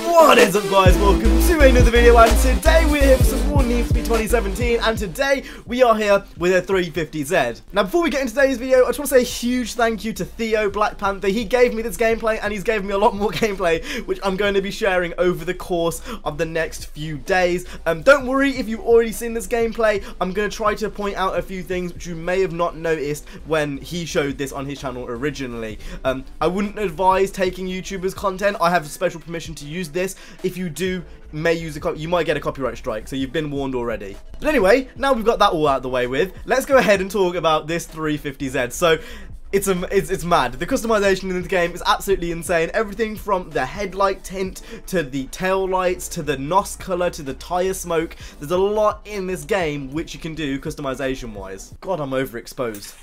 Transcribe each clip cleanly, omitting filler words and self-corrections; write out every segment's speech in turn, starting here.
What is up, guys? Welcome to another video, and today we're here for some more Need for Speed 2017, and today we are here with a 350Z. Now, before we get into today's video, I just want to say a huge thank you to Theo Black Panther. He gave me this gameplay, and he's given me a lot more gameplay, which I'm going to be sharing over the course of the next few days. Don't worry if you've already seen this gameplay. I'm going to try to point out a few things which you may have not noticed when he showed this on his channel originally. I wouldn't advise taking YouTubers' content. I have special permission to use this. If you do, you might get a copyright strike, so you've been warned already. But anyway, now we've got that all out of the way with, let's go ahead and talk about this 350Z. So it's mad. The customization in the game is absolutely insane. Everything from the headlight tint to the tail lights to the NOS color to the tire smoke. There's a lot in this game which you can do customization wise. God, I'm overexposed.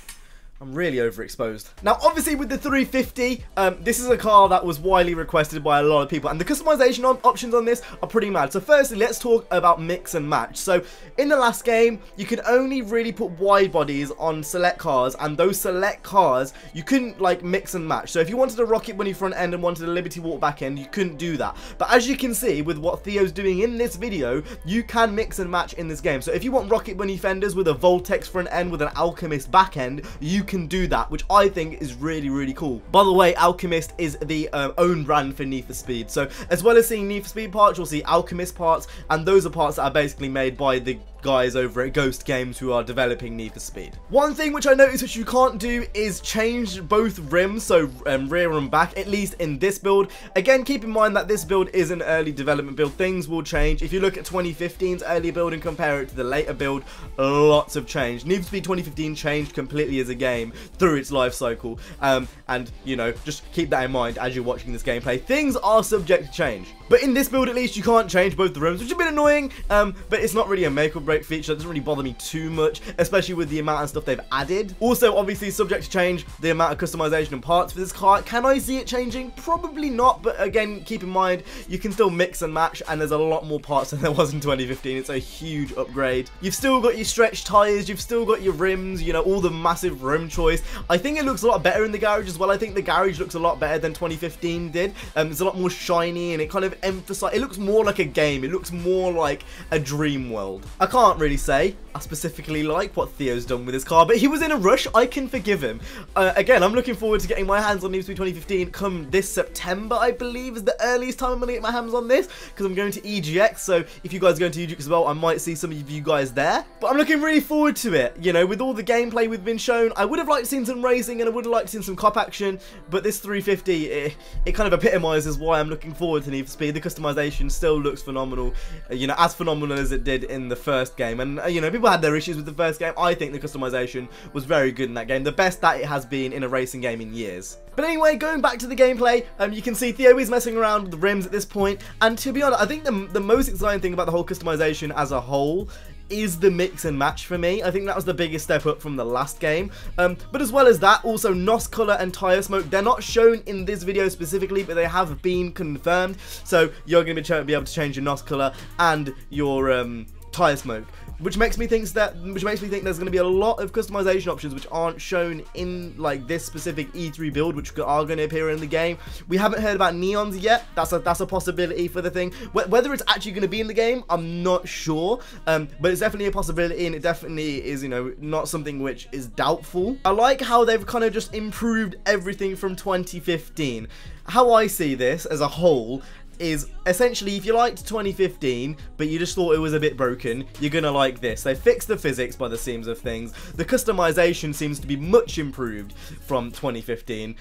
I'm really overexposed. Now, obviously, with the 350, this is a car that was widely requested by a lot of people, and the customization options on this are pretty mad. So firstly, let's talk about mix and match. So in the last game, you could only really put wide bodies on select cars, and those select cars, you couldn't like mix and match. So if you wanted a Rocket Bunny front end and wanted a Liberty Walk back end, you couldn't do that. But as you can see, with what Theo's doing in this video, you can mix and match in this game. So if you want Rocket Bunny fenders with a Voltex front end with an Alchemist back end, you can do that, which I think is really, really cool. By the way, Alchemist is the own brand for Need for Speed. So as well as seeing Need for Speed parts, you'll see Alchemist parts, and those are parts that are basically made by the guys over at Ghost Games who are developing Need for Speed. One thing which I noticed which you can't do is change both rims, so rear and back, at least in this build. Again, keep in mind that this build is an early development build. Things will change. If you look at 2015's early build and compare it to the later build, lots have changed. Need for Speed 2015 changed completely as a game through its life cycle, and you know, just keep that in mind as you're watching this gameplay. Things are subject to change, but in this build at least you can't change both the rims, which is a bit annoying, but it's not really a make or break feature. It doesn't really bother me too much, especially with the amount of stuff they've added. Also, obviously subject to change, the amount of customization and parts for this car. Can I see it changing? Probably not, but again, keep in mind you can still mix and match, and there's a lot more parts than there was in 2015. It's a huge upgrade. You've still got your stretch tires, you've still got your rims, you know, all the massive rim choice. I think it looks a lot better in the garage as well. I think the garage looks a lot better than 2015 did. It's a lot more shiny, and it kind of emphasizes, it looks more like a game. It looks more like a dream world. I can't really say I specifically like what Theo's done with his car, but he was in a rush. I can forgive him. Again, I'm looking forward to getting my hands on Need for Speed 2015 come this September, I believe is the earliest time I'm going to get my hands on this, because I'm going to EGX, so if you guys are going to EGX as well, I might see some of you guys there. But I'm looking really forward to it. You know, with all the gameplay we've been shown, I would have liked to see some racing, and I would have liked to see some cop action, but this 350, it kind of epitomizes why I'm looking forward to Need for Speed. The customization still looks phenomenal, you know, as phenomenal as it did in the first game. And you know, people had their issues with the first game. I think the customization was very good in that game, the best that it has been in a racing game in years. But anyway, going back to the gameplay, you can see Theo is messing around with the rims at this point, and to be honest, I think the most exciting thing about the whole customization as a whole is the mix and match for me. I think that was the biggest step up from the last game. But as well as that, also NOS color and tire smoke, they're not shown in this video specifically, but they have been confirmed. So you're going to be able to change your NOS color and your tire smoke, which makes me think there's going to be a lot of customization options which aren't shown in like this specific E3 build, which are going to appear in the game. We haven't heard about neons yet. That's a possibility for the thing. Whether it's actually going to be in the game, I'm not sure, but it's definitely a possibility, and it definitely is, you know, not something which is doubtful. I like how they've kind of just improved everything from 2015. How I see this as a whole is essentially, if you liked 2015 but you just thought it was a bit broken, you're gonna like this. They fixed the physics by the seams of things. The customization seems to be much improved from 2015.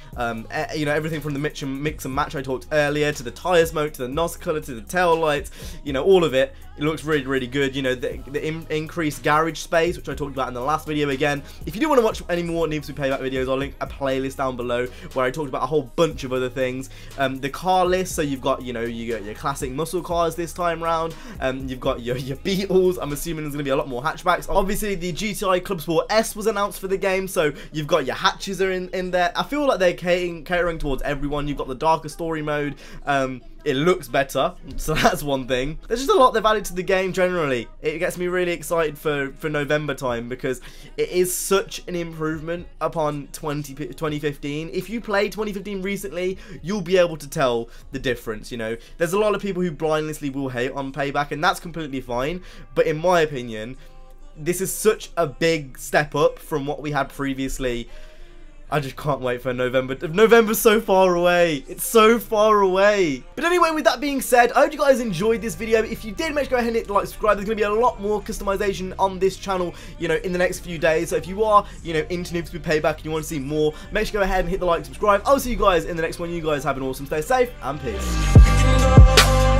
You know, everything from the mix and match I talked earlier, to the tire smoke, to the NOS color, to the tail lights, you know, all of it. It looks really, really good. You know, the increased garage space, which I talked about in the last video. Again, if you do want to watch any more Need for Speed Payback videos, I'll link a playlist down below where I talked about a whole bunch of other things. The car list, so you've got, you know, you got your classic muscle cars this time round. You've got your Beetles. I'm assuming there's going to be a lot more hatchbacks. Obviously, the GTI Club Sport S was announced for the game, so you've got your hatches are in there. I feel like they're catering towards everyone. You've got the darker story mode. It looks better, so that's one thing. There's just a lot they've added to the game generally. It gets me really excited for November time because it is such an improvement upon 2015. If you played 2015 recently, you'll be able to tell the difference, you know. There's a lot of people who blindlessly will hate on Payback, and that's completely fine. But in my opinion, this is such a big step up from what we had previously. I just can't wait for November. November's so far away. It's so far away. But anyway, with that being said, I hope you guys enjoyed this video. If you did, make sure to go ahead and hit the like, subscribe. There's going to be a lot more customization on this channel, you know, in the next few days. So if you are, you know, into Noobs with Payback and you want to see more, make sure to go ahead and hit the like, subscribe. I'll see you guys in the next one. You guys have an awesome day. Safe and peace.